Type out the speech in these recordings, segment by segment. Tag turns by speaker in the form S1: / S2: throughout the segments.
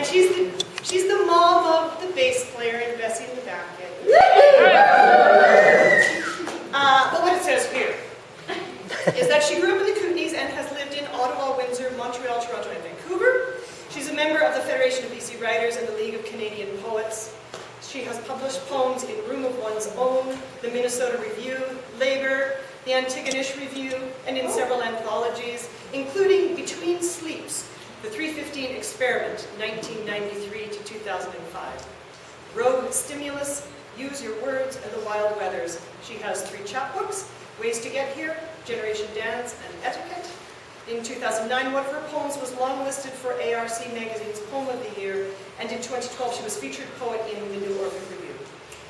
S1: And she's the mom of the bass player and Bessie in the back. But what it says here is that she grew up in the Kootenays and has lived in Ottawa, Windsor, Montreal, Toronto, and Vancouver. She's a member of the Federation of BC Writers and the League of Canadian Poets. She has published poems in Room of One's Own, the Minnesota Review, Labour, the Antigonish Review, and in several anthologies, including Between Sleeps, The 315 Experiment, 1993 to 2005. Rogue Stimulus, Use Your Words, and The Wild Weathers. She has 3 chapbooks, Ways to Get Here, Generation Dance, and Etiquette. In 2009, one of her poems was longlisted for ARC Magazine's Poem of the Year, and in 2012 she was featured poet in the New Orphan Review.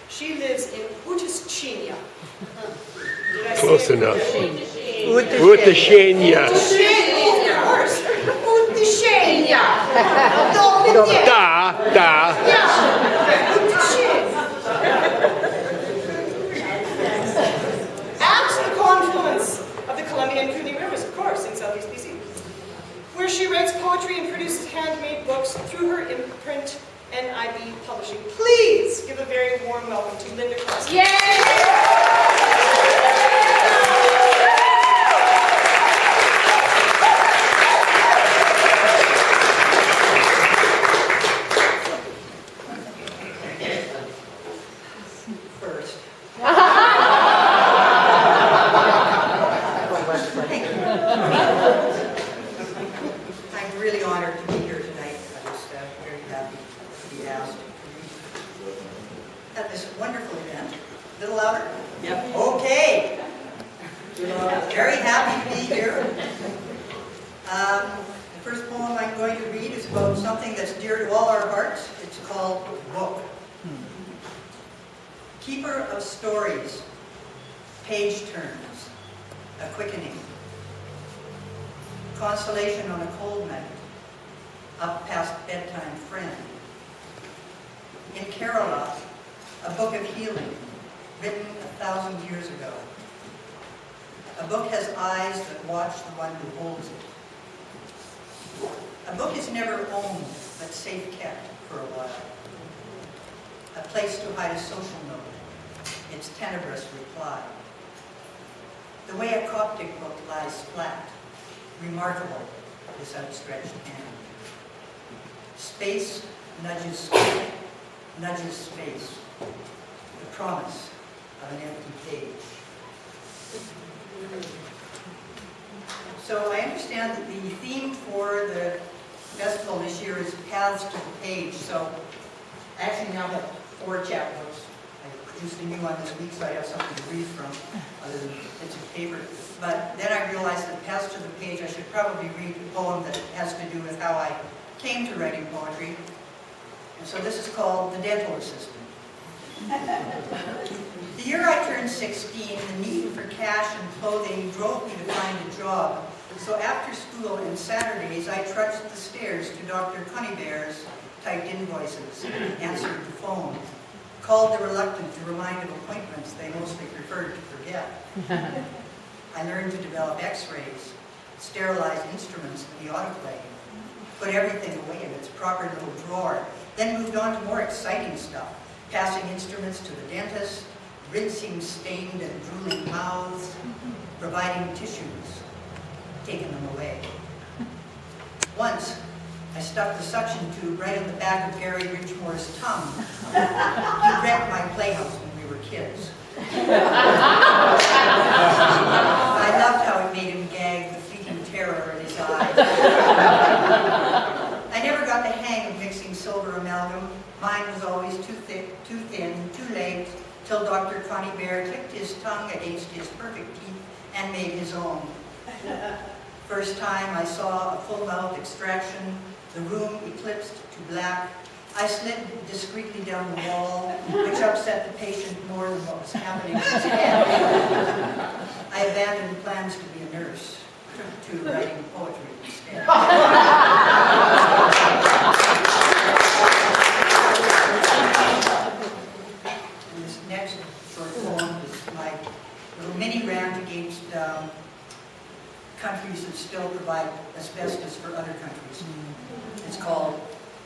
S1: She lives in Utishinia. Did I say
S2: Close
S1: it?
S2: enough.
S1: Utishinia. Of course. Utishinia.
S2: Da.
S1: Yeah. Utishinia. At the confluence of the Columbia and Kootenay Rivers, of course, in Southeast BC, where she writes poetry and produces handmade books through her imprint NIB Publishing. Please give a very warm welcome to Linda Crosfield.
S3: Yay!
S4: First. I'm really honored to be here tonight. I was very happy to be asked at this wonderful event. A little louder? Yep. Okay. Very happy to be here. The first poem I'm going to read is about something that's dear to all our hearts. It's called Book. Keeper of stories, page turns, a quickening. Consolation on a cold night, up past bedtime friend. In Kerala, a book of healing, written 1,000 years ago. A book has eyes that watch the one who holds it. A book is never owned, but safe kept for a while. A place to hide a social note, its tenebrous reply. The way a Coptic book lies flat, remarkable, this outstretched hand. Space nudges space, the promise of an empty page. So I understand that the theme for the festival this year is Paths to the Page. So I actually now have 4 chapbooks. I produced a new one this week, so I have something to read from, other than bits of paper. But then I realized that Paths to the Page, I should probably read a poem that has to do with how I came to writing poetry. And so this is called The Dental Assistant. The year I turned 16, the need for cash and clothing drove me to find a job. So after school and Saturdays, I trudged the stairs to Dr. Conybeare's, typed invoices, answered the phone, called the reluctant to remind of appointments they mostly preferred to forget. I learned to develop x-rays, sterilize instruments in the autoclave, put everything away in its proper little drawer, then moved on to more exciting stuff, passing instruments to the dentist, rinsing stained and drooling mouths, providing tissues, taking them away. Once, I stuck the suction tube right in the back of Gary Ridgemore's tongue. He wrecked my playhouse when we were kids. I loved how it made him gag, the fleeting terror in his eyes. I never got the hang of mixing silver amalgam. Mine was always too thick, too thin, too late, till Dr. Conybeare clicked his tongue against his perfect teeth and made his own. First time I saw a full mouth extraction, the room eclipsed to black. I slid discreetly down the wall, which upset the patient more than what was happening in his head. I abandoned plans to be a nurse, to writing poetry instead. And this next short poem is my little mini rant against countries that still provide asbestos for other countries. It's called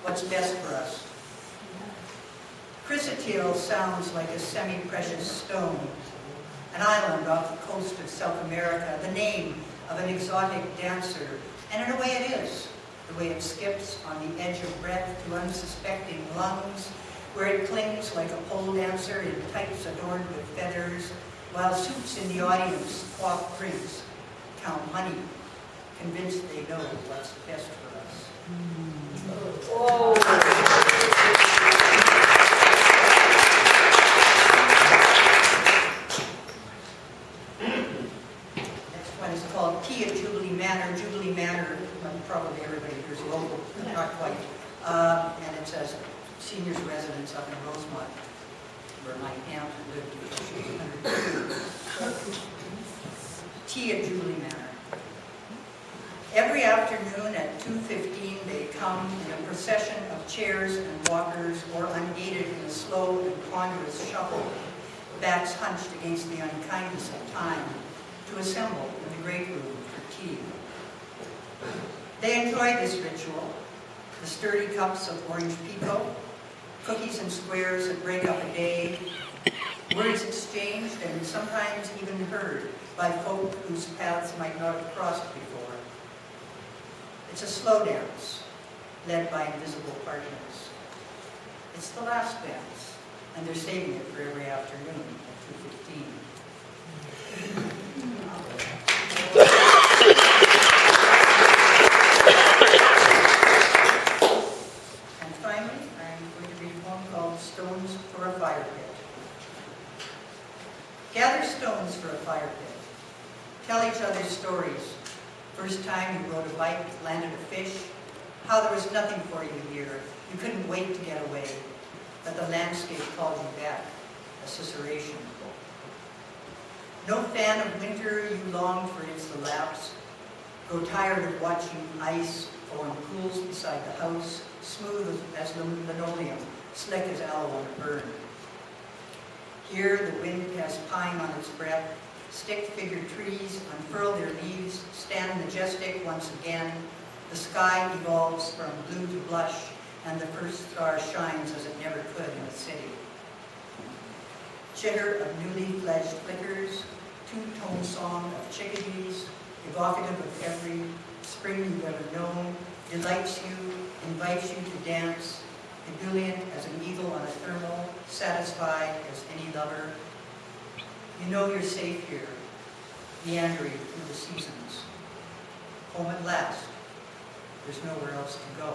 S4: what's best for us. Chrysotile sounds like a semi-precious stone, an island off the coast of South America, the name of an exotic dancer, and in a way it is, the way it skips on the edge of breath to unsuspecting lungs, where it clings like a pole dancer in tights adorned with feathers, while suits in the audience quaff drinks, count money, convinced they know what's best for us. Next one is called Tea at Jubilee Manor. Jubilee Manor, probably everybody here is local, not quite. And it says seniors residence up in Rosemont, where my aunt lived until she was 102. Tea at Jubilee Manor. Every afternoon at 2:15 they come in a procession of chairs and walkers, or unaided in a slow and ponderous shuffle, backs hunched against the unkindness of time, to assemble in the great room for tea. They enjoy this ritual, the sturdy cups of orange pekoe, cookies and squares that break up a day, words exchanged and sometimes even heard by folk whose paths might not have crossed before. It's a slow dance, led by invisible partners. It's the last dance, and they're saving it for every afternoon at 2:15. And finally, I'm going to read a poem called Stones for a Fire Pit. Gather stones for a fire pit. Tell each other stories. First time you rode a bike, landed a fish, how there was nothing for you here. You couldn't wait to get away, but the landscape called you back, a susurration. No fan of winter, you long for its elapse. Grow tired of watching ice form pools beside the house, smooth as linoleum, slick as aloe on a burn. Here the wind has pine on its breath, stick-figured trees unfurl their leaves, stand majestic once again. The sky evolves from blue to blush, and the first star shines as it never could in the city. Chitter of newly fledged flickers, two-tone song of chickadees, evocative of every spring you've ever known, delights you, invites you to dance, ebullient as an eagle on a thermal, satisfied as any lover. You know you're safe here, meandering through the seasons. Home at last. There's nowhere else to go.